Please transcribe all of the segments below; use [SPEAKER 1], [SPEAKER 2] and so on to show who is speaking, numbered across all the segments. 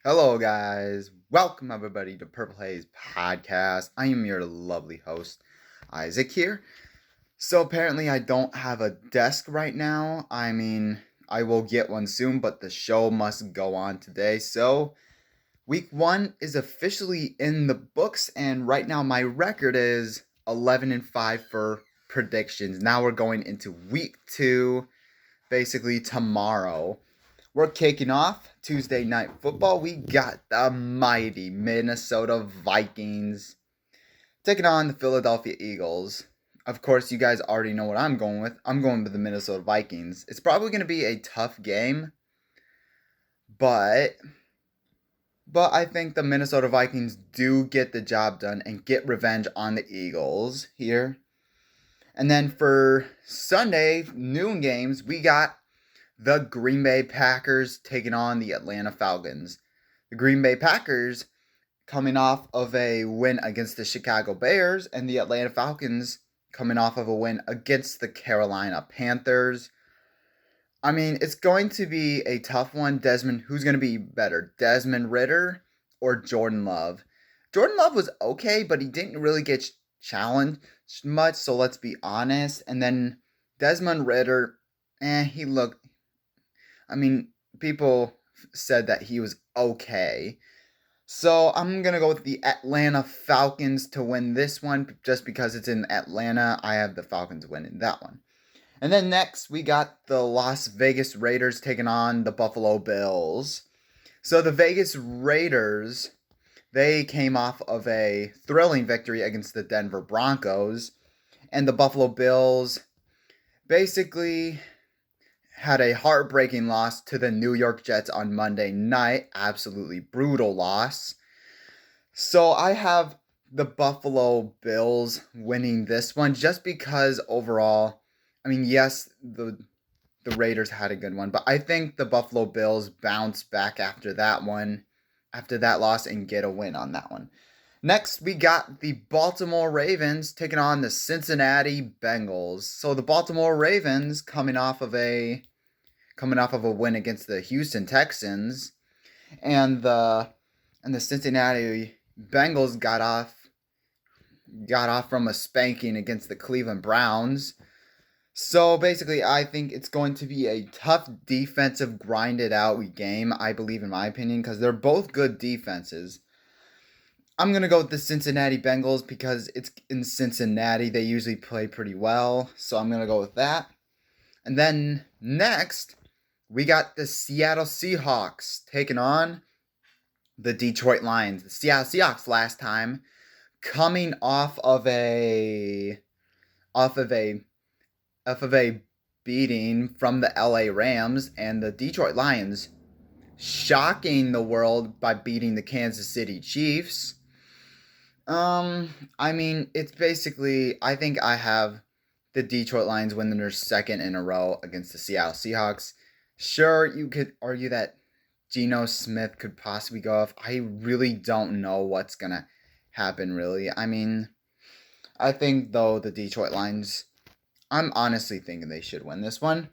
[SPEAKER 1] Hello, guys. Welcome, everybody, to Purple Haze Podcast. I am your lovely host, Isaac here. So, apparently, I don't have a desk right now. I will get one soon, but the show must go on today. So, week one is officially in the books, and right now, my record is 11 and 5 for predictions. Now, we're going into week two, basically tomorrow. We're kicking off Tuesday Night Football. We got the mighty Minnesota Vikings taking on the Philadelphia Eagles. Of course, you guys already know what I'm going with. I'm going with the Minnesota Vikings. It's probably going to be a tough game, but I think the Minnesota Vikings do get the job done and get revenge on the Eagles here. And then for Sunday noon games, we got the Green Bay Packers taking on the Atlanta Falcons. The Green Bay Packers coming off of a win against the Chicago Bears, and the Atlanta Falcons coming off of a win against the Carolina Panthers. It's going to be a tough one. Who's going to be better, Desmond Ridder or Jordan Love? Jordan Love was okay, but he didn't really get challenged much, so let's be honest. And then Desmond Ridder, he looked. People said that he was okay. So I'm going to go with the Atlanta Falcons to win this one just because it's in Atlanta. I have the Falcons winning that one. And then next, we got the Las Vegas Raiders taking on the Buffalo Bills. So the Vegas Raiders, they came off of a thrilling victory against the Denver Broncos. And the Buffalo Bills basically had a heartbreaking loss to the New York Jets on Monday night. Absolutely brutal loss. So I have the Buffalo Bills winning this one just because overall, yes, the Raiders had a good one, but I think the Buffalo Bills bounce back after that one, after that loss, and get a win on that one. Next, we got the Baltimore Ravens taking on the Cincinnati Bengals. So the Baltimore Ravens coming off of a win against the Houston Texans, and the Cincinnati Bengals got off from a spanking against the Cleveland Browns. So basically, I think it's going to be a tough defensive grinded out game, I believe, in my opinion, because they're both good defenses. I'm going to go with the Cincinnati Bengals because it's in Cincinnati. They usually play pretty well, so I'm going to go with that. And then next, we got the Seattle Seahawks taking on the Detroit Lions. The Seattle Seahawks last time coming off of a beating from the LA Rams, and the Detroit Lions shocking the world by beating the Kansas City Chiefs. It's basically, I think I have the Detroit Lions winning their second in a row against the Seattle Seahawks. Sure, you could argue that Geno Smith could possibly go off. I really don't know what's going to happen, really. I think, though, the Detroit Lions, I'm honestly thinking they should win this one.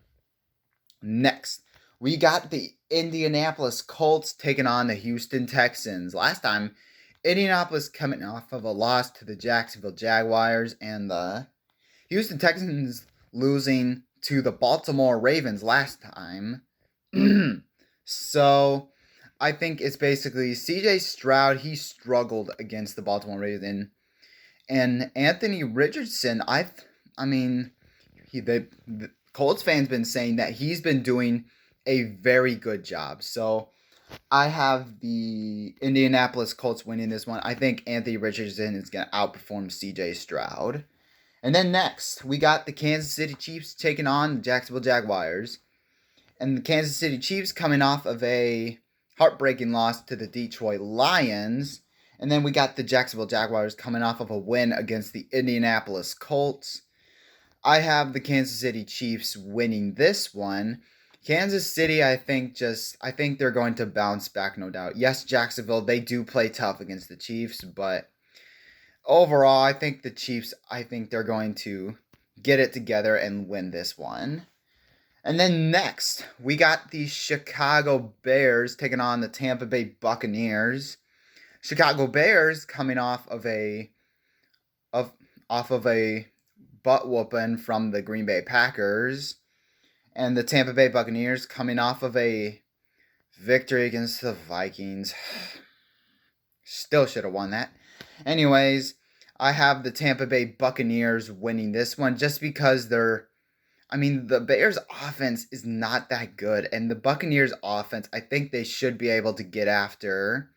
[SPEAKER 1] Next, we got the Indianapolis Colts taking on the Houston Texans. Last time, Indianapolis coming off of a loss to the Jacksonville Jaguars, and the Houston Texans losing to the Baltimore Ravens last time. So, I think it's basically C.J. Stroud. He struggled against the Baltimore Ravens, and Anthony Richardson. The Colts fans been saying that he's been doing a very good job. So I have the Indianapolis Colts winning this one. I think Anthony Richardson is going to outperform C.J. Stroud. And then next, we got the Kansas City Chiefs taking on the Jacksonville Jaguars. And the Kansas City Chiefs coming off of a heartbreaking loss to the Detroit Lions. And then we got the Jacksonville Jaguars coming off of a win against the Indianapolis Colts. I have the Kansas City Chiefs winning this one. Kansas City, I think they're going to bounce back, no doubt. Yes, Jacksonville, they do play tough against the Chiefs, but overall, I think they're going to get it together and win this one. And then next, we got the Chicago Bears taking on the Tampa Bay Buccaneers. Chicago Bears coming of off of a butt whooping from the Green Bay Packers, and the Tampa Bay Buccaneers coming off of a victory against the Vikings. Still should have won that. Anyways, I have the Tampa Bay Buccaneers winning this one just because the Bears offense is not that good, and the Buccaneers offense, I think they should be able to get after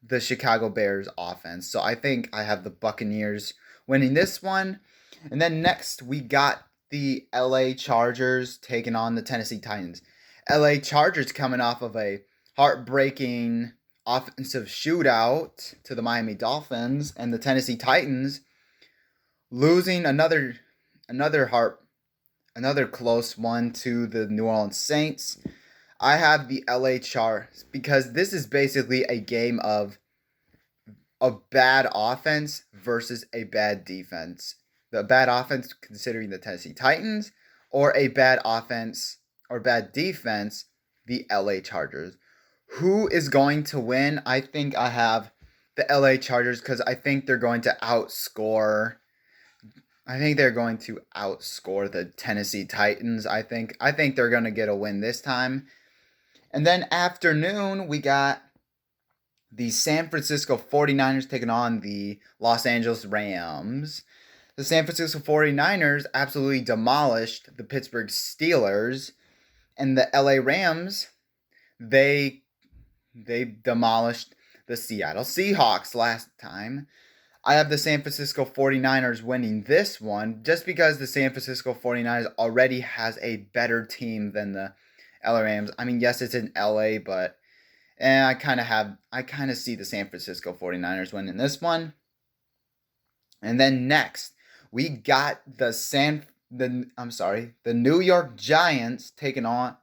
[SPEAKER 1] the Chicago Bears offense. So I think I have the Buccaneers winning this one. And then next we got the LA Chargers taking on the Tennessee Titans. LA Chargers coming off of a heartbreaking offensive shootout to the Miami Dolphins, and the Tennessee Titans losing another close one to the New Orleans Saints. I have the LA Chargers because this is basically a game of a bad offense versus a bad defense. The bad offense considering the Tennessee Titans, or a bad offense or bad defense, the LA Chargers. Who is going to win? I think I have the LA Chargers because I think they're going to outscore the Tennessee Titans. I think they're going to get a win this time. And then afternoon, we got the San Francisco 49ers taking on the Los Angeles Rams. The San Francisco 49ers absolutely demolished the Pittsburgh Steelers, and the LA Rams, they demolished the Seattle Seahawks last time. I have the San Francisco 49ers winning this one just because the San Francisco 49ers already has a better team than the LA Rams. I mean, yes, it's in LA, but I kind of see the San Francisco 49ers winning this one. And then next, we got the New York Giants taking on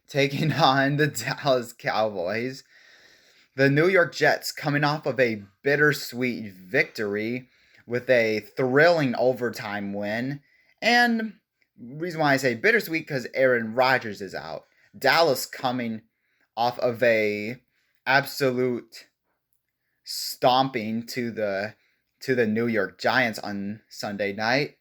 [SPEAKER 1] the Dallas Cowboys. The New York Jets coming off of a bittersweet victory with a thrilling overtime win. And reason why I say bittersweet because Aaron Rodgers is out. Dallas coming off of a absolute stomping to the New York Giants on Sunday night.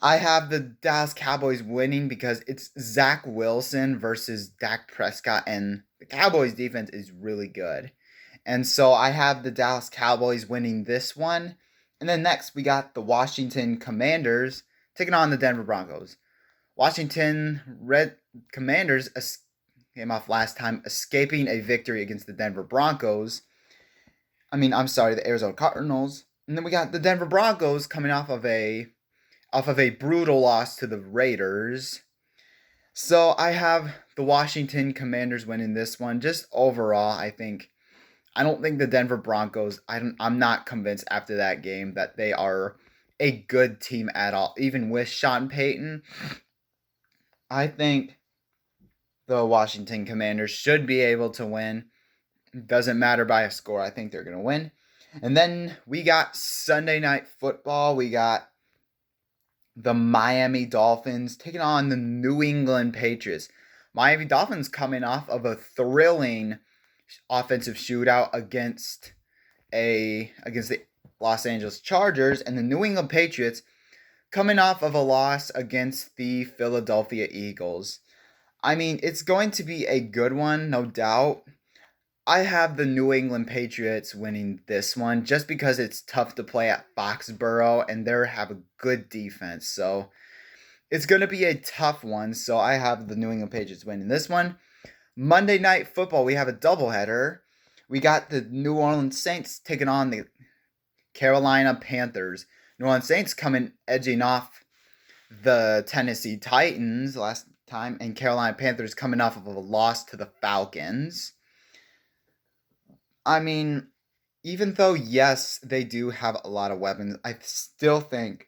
[SPEAKER 1] I have the Dallas Cowboys winning because it's Zach Wilson versus Dak Prescott, and the Cowboys defense is really good. And so I have the Dallas Cowboys winning this one. And then next we got the Washington Commanders taking on the Denver Broncos. Washington Red Commanders came off last time escaping a victory against the Denver Broncos. The Arizona Cardinals. And then we got the Denver Broncos coming off of a brutal loss to the Raiders. So I have the Washington Commanders winning this one. Just overall, I don't think the Denver Broncos, I'm not convinced after that game that they are a good team at all. Even with Sean Payton, I think the Washington Commanders should be able to win. Doesn't matter by a score. I think they're going to win. And then we got Sunday Night Football. We got the Miami Dolphins taking on the New England Patriots. Miami Dolphins coming off of a thrilling offensive shootout against the Los Angeles Chargers, and the New England Patriots coming off of a loss against the Philadelphia Eagles. It's going to be a good one, no doubt. I have the New England Patriots winning this one just because it's tough to play at Foxborough and they have a good defense. So it's going to be a tough one. So I have the New England Patriots winning this one. Monday Night Football, we have a doubleheader. We got the New Orleans Saints taking on the Carolina Panthers. New Orleans Saints edging off the Tennessee Titans last time, and Carolina Panthers coming off of a loss to the Falcons. Even though, yes, they do have a lot of weapons, I still think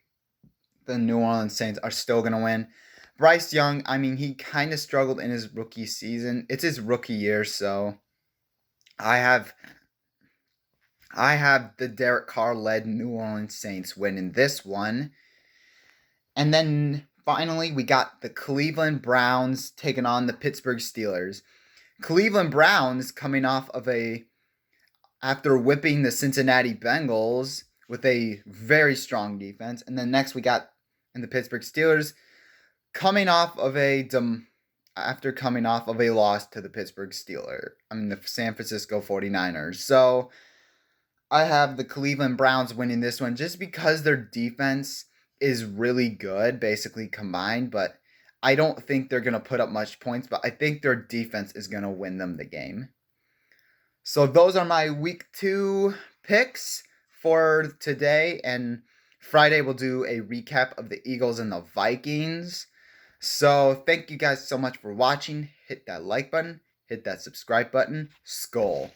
[SPEAKER 1] the New Orleans Saints are still going to win. Bryce Young, he kind of struggled in his rookie season. It's his rookie year, so I have the Derek Carr-led New Orleans Saints winning this one. And then finally, we got the Cleveland Browns taking on the Pittsburgh Steelers. Cleveland Browns coming off of after whipping the Cincinnati Bengals with a very strong defense. And then next we got in the Pittsburgh Steelers coming off of after coming off of a loss to the the San Francisco 49ers. So I have the Cleveland Browns winning this one just because their defense is really good, basically combined, but I don't think they're going to put up much points, but I think their defense is going to win them the game. So those are my week 2 picks for today, and Friday we'll do a recap of the Eagles and the Vikings. So thank you guys so much for watching. Hit that like button, hit that subscribe button. Skol.